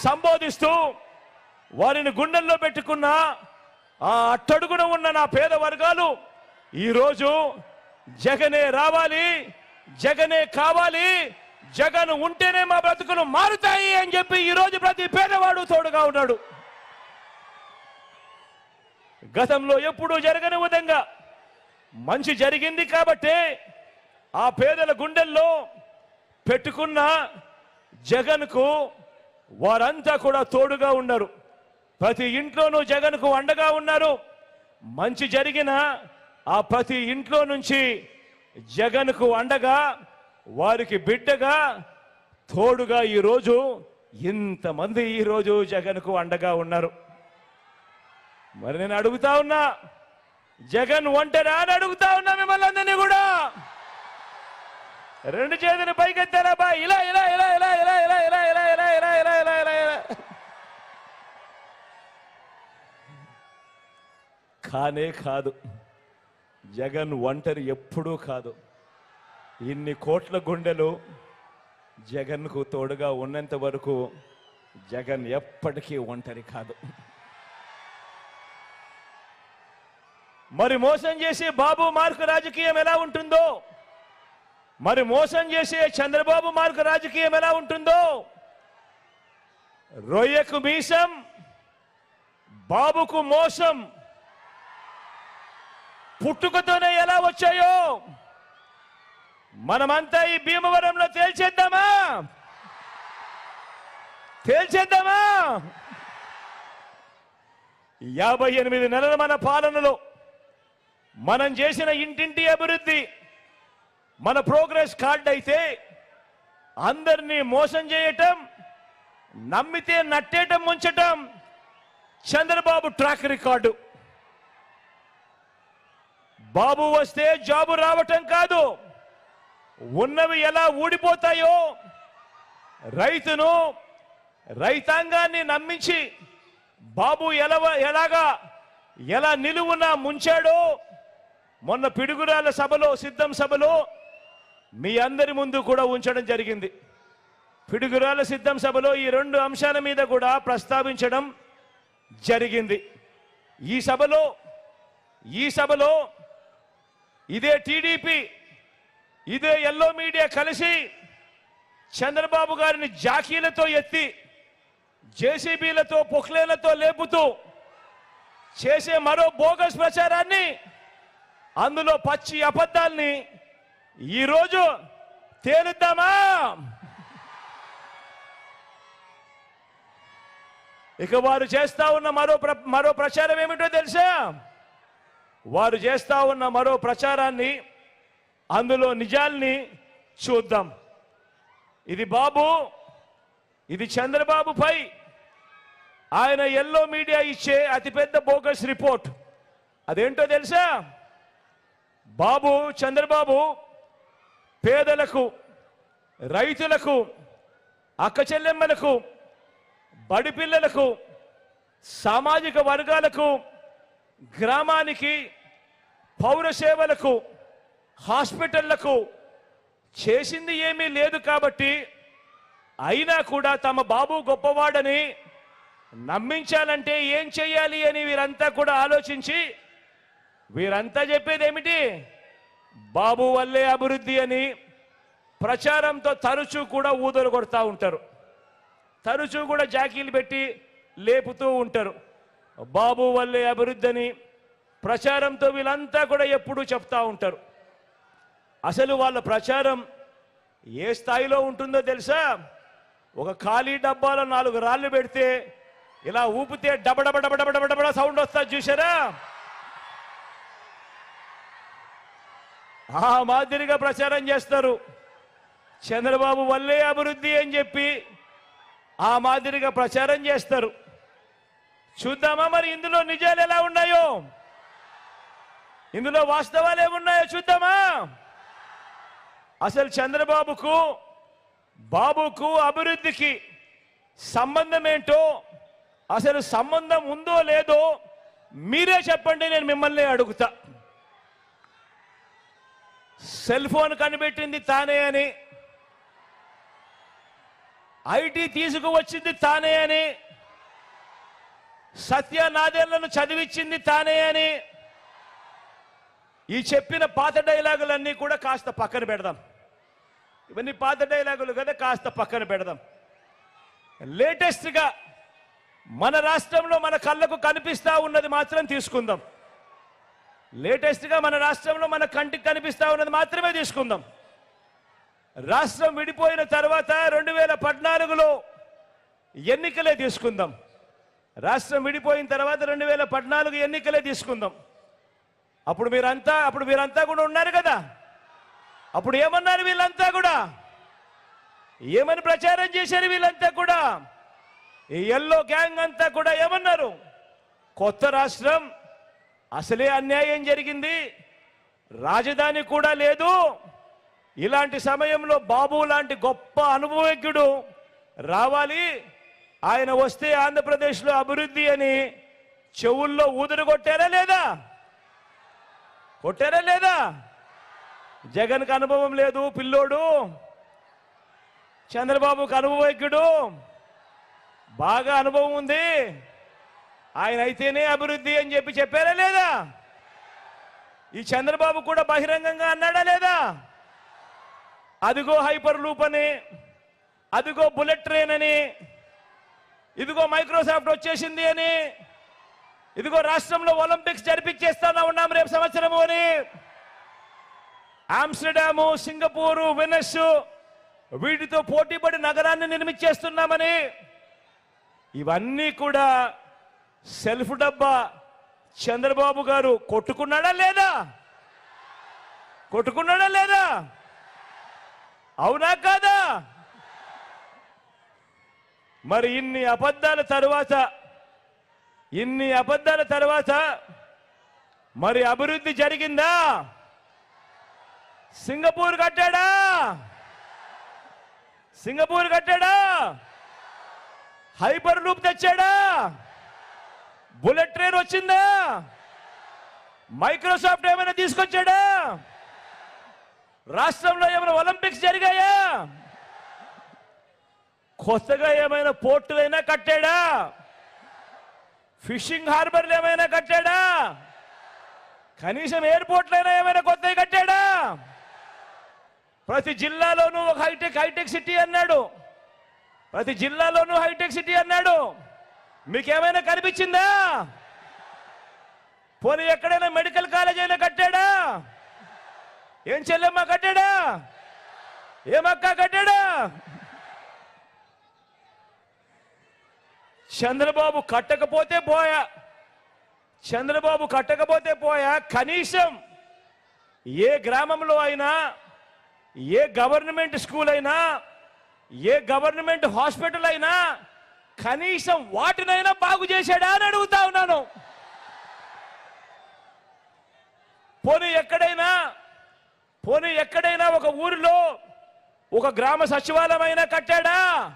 సంబోధిస్తూ వారిని గుండెల్లో పెట్టుకున్న ఆ అట్టడుగున ఉన్న నా పేద వర్గాలు ఈరోజు జగనే రావాలి, జగనే కావాలి, జగన్ ఉంటేనే మా బ్రతుకులు మారుతాయి అని చెప్పి ఈరోజు ప్రతి పేదవాడు తోడుగా ఉన్నాడు. గతంలో ఎప్పుడూ జరగని విధంగా మంచి జరిగింది కాబట్టి ఆ పేదల గుండెల్లో పెట్టుకున్న జగన్కు వారంతా కూడా తోడుగా ఉన్నారు. ప్రతి ఇంట్లోనూ జగన్కు అండగా ఉన్నారు. మంచి జరిగిన ఆ ప్రతి ఇంట్లో నుంచి జగన్కు అండగా, వారికి బిడ్డగా, తోడుగా ఈరోజు ఇంతమంది ఈరోజు జగన్కు అండగా ఉన్నారు. మరి నేను అడుగుతా ఉన్నా, జగన్ ఒంటరా అని అడుగుతా ఉన్నా మిమ్మల్ని అందరినీ కూడా. రెండు చేతులు పైకెత్తారా బా, ఇలా ఇలా ఇలా ఇలా ఇలా ఇలా ఇలా ఇలా ఇలా ఇలా ఇలా ఇలా ఇలా ఇలా. కానే కాదు, జగన్ ఒంటరి ఎప్పుడూ కాదు. ఇన్ని కోట్ల గుండెలు జగన్కు తోడుగా ఉన్నంత వరకు జగన్ ఎప్పటికీ ఒంటరి కాదు. మరి మోసం చేసే బాబు మార్కు రాజకీయం ఎలా ఉంటుందో, మరి మోసం చేసే చంద్రబాబు మార్కు రాజకీయం ఎలా ఉంటుందో, రొయ్యకు మీసం, బాబుకు మోసం పుట్టుకతోనే ఎలా వచ్చాయో మనమంతా ఈ భీమవరంలో తేల్చేద్దామా? తేల్చేద్దామా? 58 నెలల మన పాలనలో మనం చేసిన ఇంటింటి అభివృద్ధి మన ప్రోగ్రెస్ కార్డ్ అయితే, అందరినీ మోసం చేయటం, నమ్మితే నట్టేయటం, ముంచటం చంద్రబాబు ట్రాక్ రికార్డు. బాబు వస్తే జాబు రావటం కాదు, ఉన్నవి ఎలా ఊడిపోతాయో, రైతును, రైతాంగాన్ని నమ్మించి బాబు ఎలా నిలువున ముంచాడో మొన్న పిడుగురాల సభలో, సిద్ధం సభలో మీ అందరి ముందు కూడా ఉంచడం జరిగింది. పిడుగురాల సిద్ధం సభలో ఈ 2 అంశాల మీద కూడా ప్రస్తావించడం జరిగింది. ఈ సభలో ఇదే టీడీపీ, ఇదే ఎల్లో మీడియా కలిసి చంద్రబాబు గారిని జాకీలతో ఎత్తి, జేసీబీలతో, పొక్లేలతో లేపుతూ చేసే మరో బోగస్ ప్రచారాన్ని, అందులో పచ్చి అబద్ధాల్ని ఈరోజు తేలుద్దామా? ఇక వారు చేస్తా ఉన్న మరో ప్రచారం ఏమిటో తెలుసా? వారు చేస్తా ఉన్న మరో ప్రచారాన్ని, అందులో నిజాల్ని చూద్దాం. ఇది చంద్రబాబుపై ఆయన ఎల్లో మీడియా ఇచ్చే అతిపెద్ద బోగస్ రిపోర్ట్. అదేంటో తెలుసా? చంద్రబాబు పేదలకు, రైతులకు, అక్క చెల్లెమ్మలకు, బడి పిల్లలకు, సామాజిక వర్గాలకు, గ్రామానికి, పౌర సేవలకు, హాస్పిటళ్లకు చేసింది ఏమీ లేదు కాబట్టి, అయినా కూడా తమ బాబు గొప్పవాడని నమ్మించాలంటే ఏం చెయ్యాలి అని వీరంతా కూడా ఆలోచించి, వీరంతా చెప్పేది ఏమిటి? బాబు వల్లే అభివృద్ధి అని ప్రచారంతో తరచూ కూడా ఊదలు కొడతా ఉంటారు. తరచూ కూడా జాకీలు పెట్టి లేపుతూ ఉంటారు. బాబు వల్లే అభివృద్ధి అని ప్రచారంతో వీళ్ళంతా కూడా ఎప్పుడూ చెప్తా ఉంటారు. అసలు వాళ్ళ ప్రచారం ఏ స్థాయిలో ఉంటుందో తెలుసా? ఒక ఖాళీ డబ్బాలో 4 రాళ్ళు పెడితే ఇలా ఊపితే డబడబడబడబడబడ సౌండ్ వస్తుంది చూసారా? ఆ మాదిరిగా ప్రచారం చేస్తారు. చంద్రబాబు వల్లే అభివృద్ధి అని చెప్పి ఆ మాదిరిగా ప్రచారం చేస్తారు. చూద్దామా మరి ఇందులో నిజాలు ఎలా ఉన్నాయో, ఇందులో వాస్తవాలు ఏమున్నాయో చూద్దామా? అసలు బాబుకు అభివృద్ధికి సంబంధం ఏంటో, అసలు సంబంధం ఉందో లేదో మీరే చెప్పండి. నేను మిమ్మల్ని అడుగుతా. సెల్ ఫోన్ కనిపెట్టింది తానే అని, ఐటీ తీసుకువచ్చింది తానే అని, సత్య నాదేళ్లను చదివించింది తానే అని, ఈ చెప్పిన పాత డైలాగులన్నీ కూడా కాస్త పక్కన పెడదాం. ఇవన్నీ పాత డైలాగులు కదా, కాస్త పక్కన పెడదాం. లేటెస్ట్గా మన రాష్ట్రంలో మన కళ్ళకు కనిపిస్తా ఉన్నది మాత్రం తీసుకుందాం. లేటెస్ట్గా మన రాష్ట్రంలో మన కంటికి కనిపిస్తా ఉన్నది మాత్రమే తీసుకుందాం. రాష్ట్రం విడిపోయిన తర్వాత 2014లో ఎన్నికలే తీసుకుందాం. రాష్ట్రం విడిపోయిన తర్వాత 2014 ఎన్నికలే తీసుకుందాం. అప్పుడు మీరంతా కూడా ఉన్నారు కదా. అప్పుడు ఏమన్నారు వీళ్ళంతా కూడా? ఏమని ప్రచారం చేశారు వీళ్ళంతా కూడా? ఈ ఎల్లో గ్యాంగ్ అంతా కూడా ఏమన్నారు? కొత్త రాష్ట్రం, అసలే అన్యాయం జరిగింది, రాజధాని కూడా లేదు, ఇలాంటి సమయంలో బాబు లాంటి గొప్ప అనుభవజ్ఞుడు రావాలి, ఆయన వస్తే ఆంధ్రప్రదేశ్లో అభివృద్ధి అని చెవుల్లో ఊదురు కొట్టారా లేదా? కొట్టారా లేదా? జగన్కి అనుభవం లేదు పిల్లోడు, చంద్రబాబుకు అనుభవజ్ఞుడు బాగా అనుభవం ఉంది, ఆయన అయితేనే అభివృద్ధి అని చెప్పారా లేదా? ఈ చంద్రబాబు కూడా బహిరంగంగా అన్నాడా లేదా? అదిగో హైపర్ లూప్ అని, అదిగో బుల్లెట్ ట్రైన్ అని, ఇదిగో మైక్రోసాఫ్ట్ వచ్చేసింది అని, ఇదిగో రాష్ట్రంలో ఒలింపిక్స్ జరిపించేస్తా ఉన్నాం రేపు సంవత్సరము అని, ఆమ్స్టర్డాము, సింగపూరు, వెనస్ వీటితో పోటీపడి నగరాన్ని నిర్మించేస్తున్నామని, ఇవన్నీ కూడా సెల్ఫ్ డబ్బా చంద్రబాబు గారు కొట్టుకున్నాడా లేదా? కొట్టుకున్నాడా లేదా? అవునా కాదా? మరి ఇన్ని అబద్ధాల తరువాత మరి అభివృద్ధి జరిగిందా? సింగపూర్ కట్టాడా? హైపర్ లూప్ తెచ్చాడా? బుల్లెట్ ట్రైన్ వచ్చిందా? మైక్రోసాఫ్ట్ ఏమైనా తీసుకొచ్చాడా? రాష్ట్రంలో ఏమైనా ఒలింపిక్స్ జరిగాయా? కొత్తగా ఏమైనా పోర్టులైనా కట్టాడా? ఫిషింగ్ హార్బర్లు ఏమైనా కట్టాడా? కనీసం ఎయిర్పోర్ట్లైనా ఏమైనా కొత్తవి కట్టాడా? ప్రతి జిల్లాలోనూ ఒక హైటెక్ సిటీ అన్నాడు. ప్రతి జిల్లాలోనూ హైటెక్ సిటీ అన్నాడు. మీకేమైనా కనిపించిందా? పోనీ ఎక్కడైనా మెడికల్ కాలేజ్ అయినా కట్టాడా? ఏం చెల్లెమ్మ కట్టాడా? ఏమక్క కట్టాడా? చంద్రబాబు కట్టకపోతే పోయా, కనీసం ఏ గ్రామంలో అయినా, ఏ గవర్నమెంట్ స్కూల్ అయినా, ఏ గవర్నమెంట్ హాస్పిటల్ అయినా కనీసం వాటినైనా బాగు చేశాడా అని అడుగుతా ఉన్నాను. పోనీ ఎక్కడైనా ఒక ఊరిలో ఒక గ్రామ సచివాలయం అయినా కట్టాడా?